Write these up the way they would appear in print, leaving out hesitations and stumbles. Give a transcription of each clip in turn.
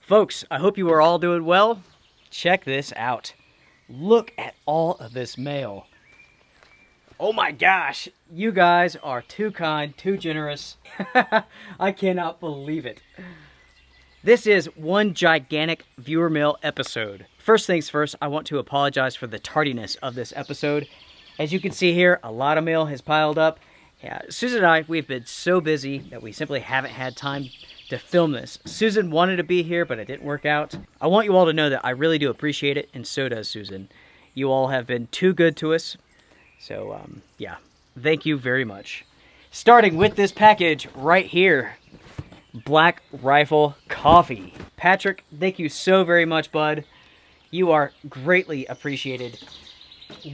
Folks, I hope you are all doing well. Check this out. Look at all of this mail. Oh my gosh, you guys are too kind, too generous. I cannot believe it. This is one gigantic viewer mail episode. First things first, I want to apologize for the tardiness of this episode. As you can see here, a lot of mail has piled up. Susan and I, we've been so busy that we simply haven't had time to film this. Susan wanted to be here, but it didn't work out. I want you all to know that I really do appreciate it, and so does Susan. You all have been too good to us. So, yeah, thank you very much. Starting with this package right here. Black Rifle Coffee. Patrick, thank you so very much, bud. You are greatly appreciated.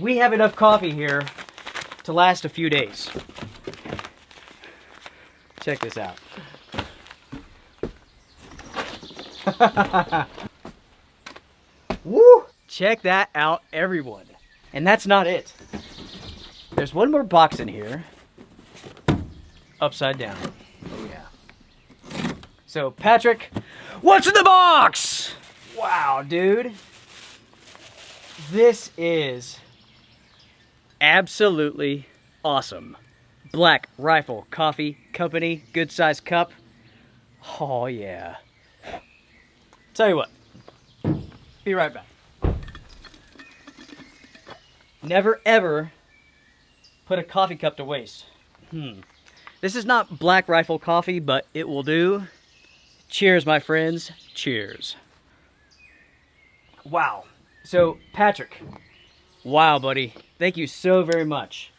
We have enough coffee here to last a few days. Check this out. Woo! Check that out, everyone. And that's not it. There's one more box in here. Upside down. Oh, yeah. So, Patrick, what's in the box? Wow, dude. This is absolutely awesome. Black Rifle Coffee Company, good size cup. Oh, yeah. Tell you what, be right back. Never ever put a coffee cup to waste. This is not Black Rifle coffee, but it will do. Cheers, my friends. Cheers. Wow. So, Patrick, wow, buddy. Thank you so very much.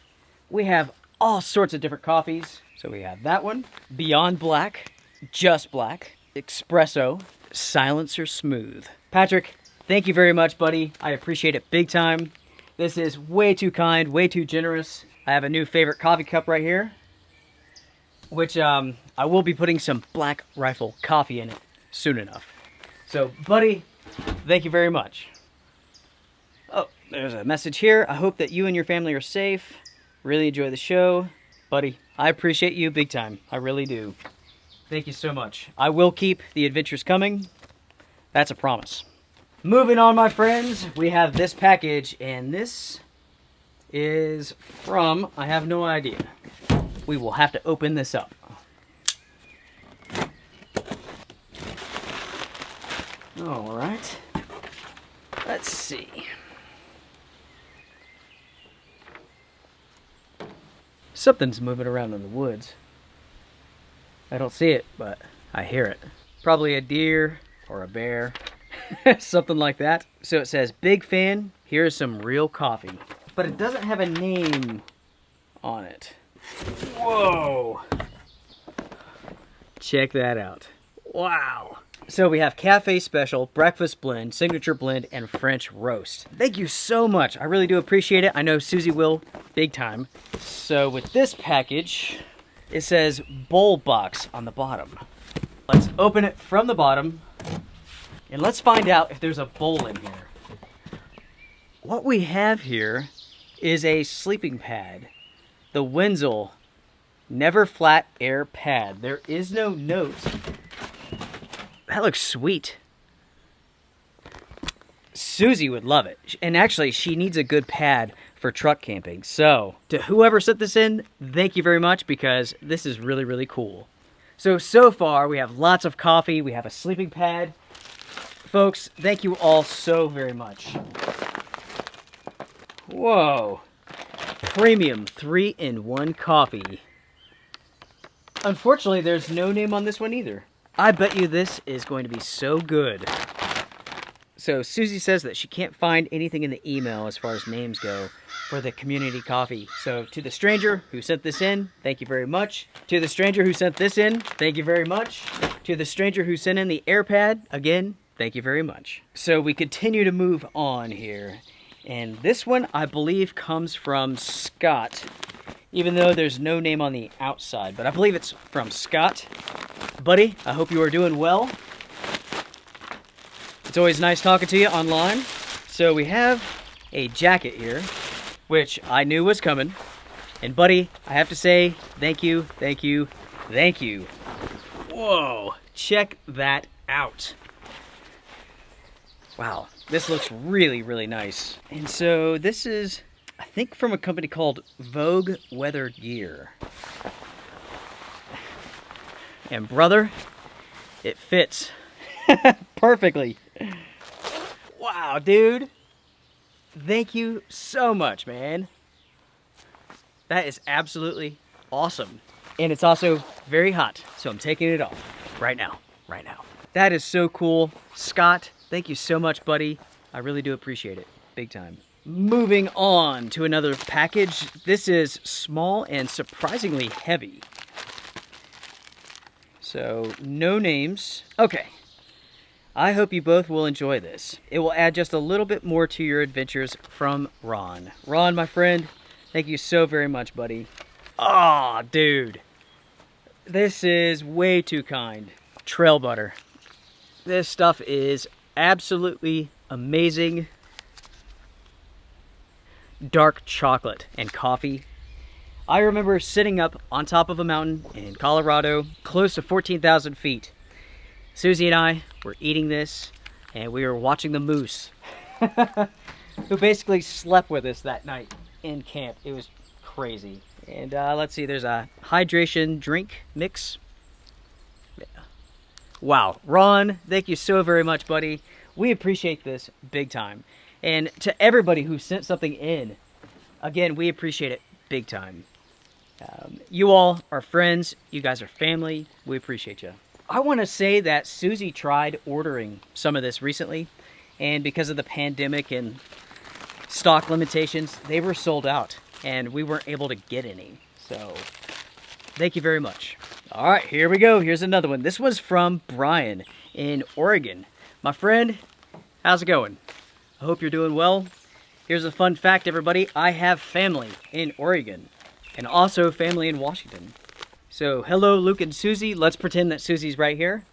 We have all sorts of different coffees. So we have that one, Beyond Black, Just Black, Espresso, Silencer Smooth. Patrick, thank you very much, buddy. I appreciate it big time. This is way too kind, way too generous. I have a new favorite coffee cup right here, which I will be putting some Black Rifle coffee in it soon enough. So, buddy, thank you very much. Oh, there's a message here. I hope that you and your family are safe. Really enjoy the show. Buddy, I appreciate you big time. I really do. Thank you so much. I will keep the adventures coming. That's a promise. Moving on, my friends, we have this package, and this is from, I have no idea. We will have to open this up. All right. Let's see. Something's moving around in the woods. I don't see it, but I hear it. Probably a deer or a bear, something like that. So it says, big fan, here's some real coffee. But it doesn't have a name on it. Whoa! Check that out. Wow! So we have Cafe Special, Breakfast Blend, Signature Blend, and French Roast. Thank you so much. I really do appreciate it. I know Susie will big time. So with this package, it says bowl box on the bottom. Let's open it from the bottom, and let's find out if there's a bowl in here. What we have here is a sleeping pad. The Wenzel Never Flat Air Pad. There is no note. That looks sweet. Susie would love it. And actually, she needs a good pad for truck camping. So, to whoever sent this in, thank you very much, because this is really, really cool. So far, we have lots of coffee. We have a sleeping pad. Folks, thank you all so very much. Whoa. Premium 3-in-1 coffee. Unfortunately, there's no name on this one either. I bet you this is going to be so good. So Susie says that she can't find anything in the email as far as names go for the community coffee. So to the stranger who sent this in, thank you very much. To the stranger who sent this in, thank you very much. To the stranger who sent in the AirPad, again, thank you very much. So we continue to move on here. And this one, I believe, comes from Scott, even though there's no name on the outside. But I believe it's from Scott. Buddy, I hope you are doing well. It's always nice talking to you online. So we have a jacket here, which I knew was coming. And buddy, I have to say, thank you, thank you, thank you. Whoa, check that out. Wow, this looks really, really nice. And so this is, I think, from a company called Vogue Weather Gear. And brother, it fits perfectly. Wow, dude. Thank you so much, man. That is absolutely awesome. And it's also very hot, so I'm taking it off right now, right now. That is so cool. Scott, thank you so much, buddy. I really do appreciate it, big time. Moving on to another package. This is small and surprisingly heavy. So, no names. Okay. I hope you both will enjoy this. It will add just a little bit more to your adventures from Ron. Ron, my friend, thank you so very much, buddy. Aw, dude. This is way too kind. Trail butter. This stuff is absolutely amazing. Dark chocolate and coffee. I remember sitting up on top of a mountain in Colorado, close to 14,000 feet. Susie and I were eating this, and we were watching the moose, who basically slept with us that night in camp. It was crazy. And let's see, there's a hydration drink mix. Yeah. Wow, Ron, thank you so very much, buddy. We appreciate this big time. And to everybody who sent something in, again, we appreciate it big time. You all are friends. You guys are family. We appreciate you. I want to say that Susie tried ordering some of this recently, and because of the pandemic and stock limitations, they were sold out, and we weren't able to get any. So, thank you very much. All right, here we go. Here's another one. This was from Brian in Oregon. My friend, how's it going? I hope you're doing well. Here's a fun fact, everybody. I have family in Oregon, and also family in Washington. So, hello, Luke and Susie. Let's pretend that Susie's right here.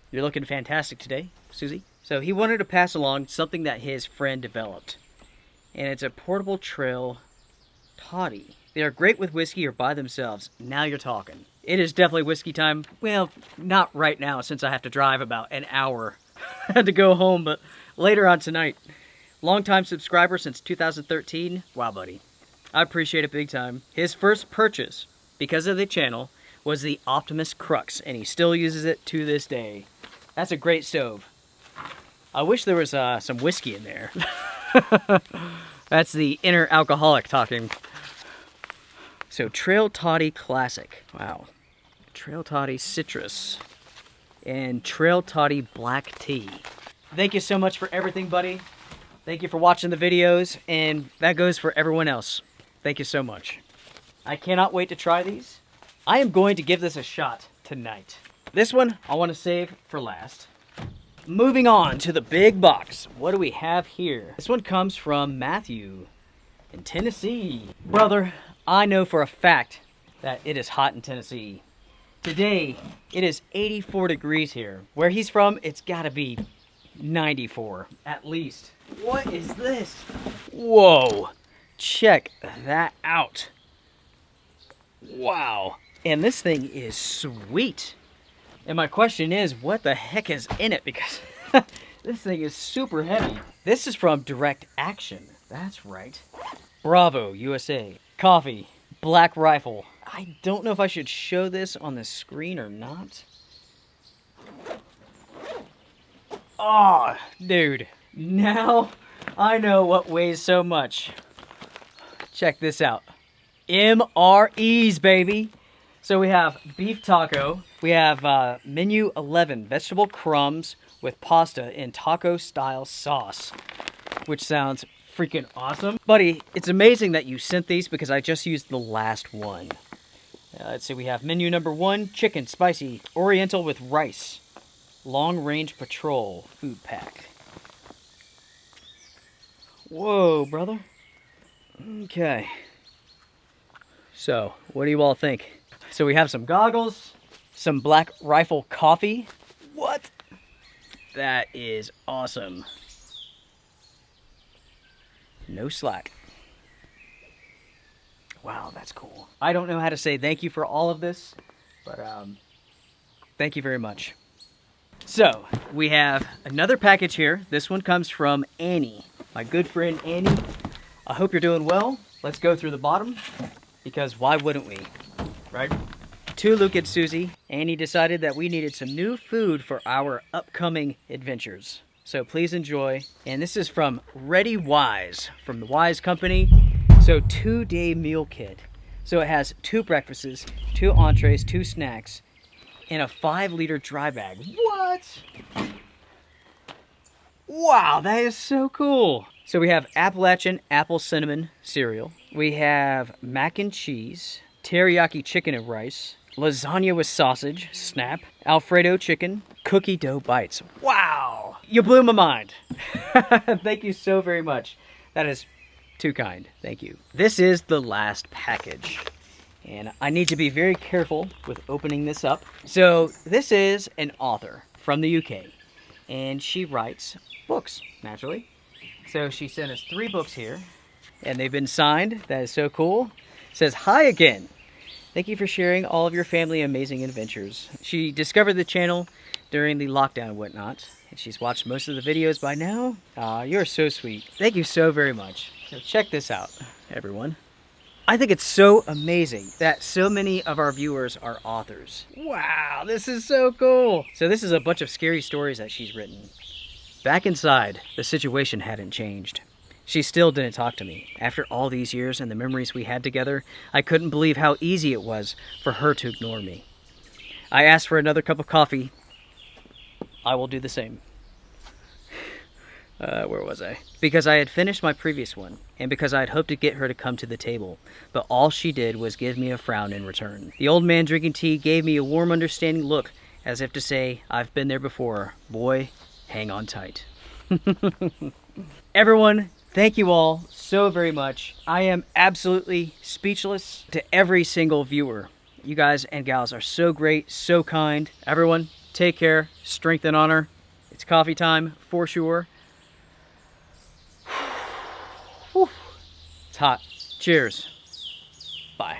You're looking fantastic today, Susie. So, he wanted to pass along something that his friend developed. And it's a portable trail toddy. They are great with whiskey or by themselves. Now you're talking. It is definitely whiskey time. Well, not right now since I have to drive about an hour to go home, but later on tonight. Longtime subscriber since 2013. Wow, buddy. I appreciate it big time. His first purchase, because of the channel, was the Optimus Crux, and he still uses it to this day. That's a great stove. I wish there was some whiskey in there. That's the inner alcoholic talking. So, Trail Toddy Classic. Wow. Trail Toddy Citrus. And Trail Toddy Black Tea. Thank you so much for everything, buddy. Thank you for watching the videos, and that goes for everyone else. Thank you so much. I cannot wait to try these. I am going to give this a shot tonight. This one, I want to save for last. Moving on to the big box. What do we have here? This one comes from Matthew in Tennessee. Brother, I know for a fact that it is hot in Tennessee. Today, it is 84 degrees here. Where he's from, it's gotta be 94, at least. What is this? Whoa, check that out. Wow, and this thing is sweet. And my question is, what the heck is in it? Because this thing is super heavy. This is from Direct Action. That's right. Bravo, USA. Coffee. Black Rifle. I don't know if I should show this on the screen or not. Oh, dude. Now I know what weighs so much. Check this out. MREs, baby. So we have beef taco. We have menu 11, vegetable crumbs with pasta in taco style sauce, which sounds freaking awesome. Buddy, it's amazing that you sent these because I just used the last one. Let's see, we have menu number 1, chicken, spicy, oriental with rice, long range patrol food pack. Whoa, brother. Okay. So, what do you all think? So we have some goggles, some Black Rifle coffee. What? That is awesome. No slack. Wow, that's cool. I don't know how to say thank you for all of this, but thank you very much. So, we have another package here. This one comes from Annie, my good friend Annie. I hope you're doing well. Let's go through the bottom, because why wouldn't we, right? To Luke and Susie, Annie decided that we needed some new food for our upcoming adventures. So please enjoy. And this is from ReadyWise, from the Wise Company. So 2-day meal kit. So it has 2 breakfasts, 2 entrees, 2 snacks, and a 5-liter dry bag. What? Wow, that is so cool. So we have Appalachian apple cinnamon cereal. We have mac and cheese, teriyaki chicken and rice, lasagna with sausage, snap, Alfredo chicken, cookie dough bites. Wow, you blew my mind. Thank you so very much. That is too kind. Thank you. This is the last package, and I need to be very careful with opening this up. So this is an author from the UK, and she writes books, naturally. So she sent us 3 books here, and they've been signed. That is so cool. It says, "Hi again. Thank you for sharing all of your family amazing adventures." She discovered the channel during the lockdown and whatnot, and she's watched most of the videos by now. You're so sweet. Thank you so very much. So check this out, everyone. I think it's so amazing that so many of our viewers are authors. Wow, this is so cool. So this is a bunch of scary stories that she's written. Back inside, the situation hadn't changed. She still didn't talk to me. After all these years and the memories we had together, I couldn't believe how easy it was for her to ignore me. I asked for another cup of coffee. I will do the same. Where was I? Because I had finished my previous one, and because I had hoped to get her to come to the table, but all she did was give me a frown in return. The old man drinking tea gave me a warm, understanding look, as if to say, "I've been there before. Boy, hang on tight." Everyone, thank you all so very much. I am absolutely speechless to every single viewer. You guys and gals are so great, so kind. Everyone, take care, strength and honor. It's coffee time for sure. It's hot. Cheers. Bye.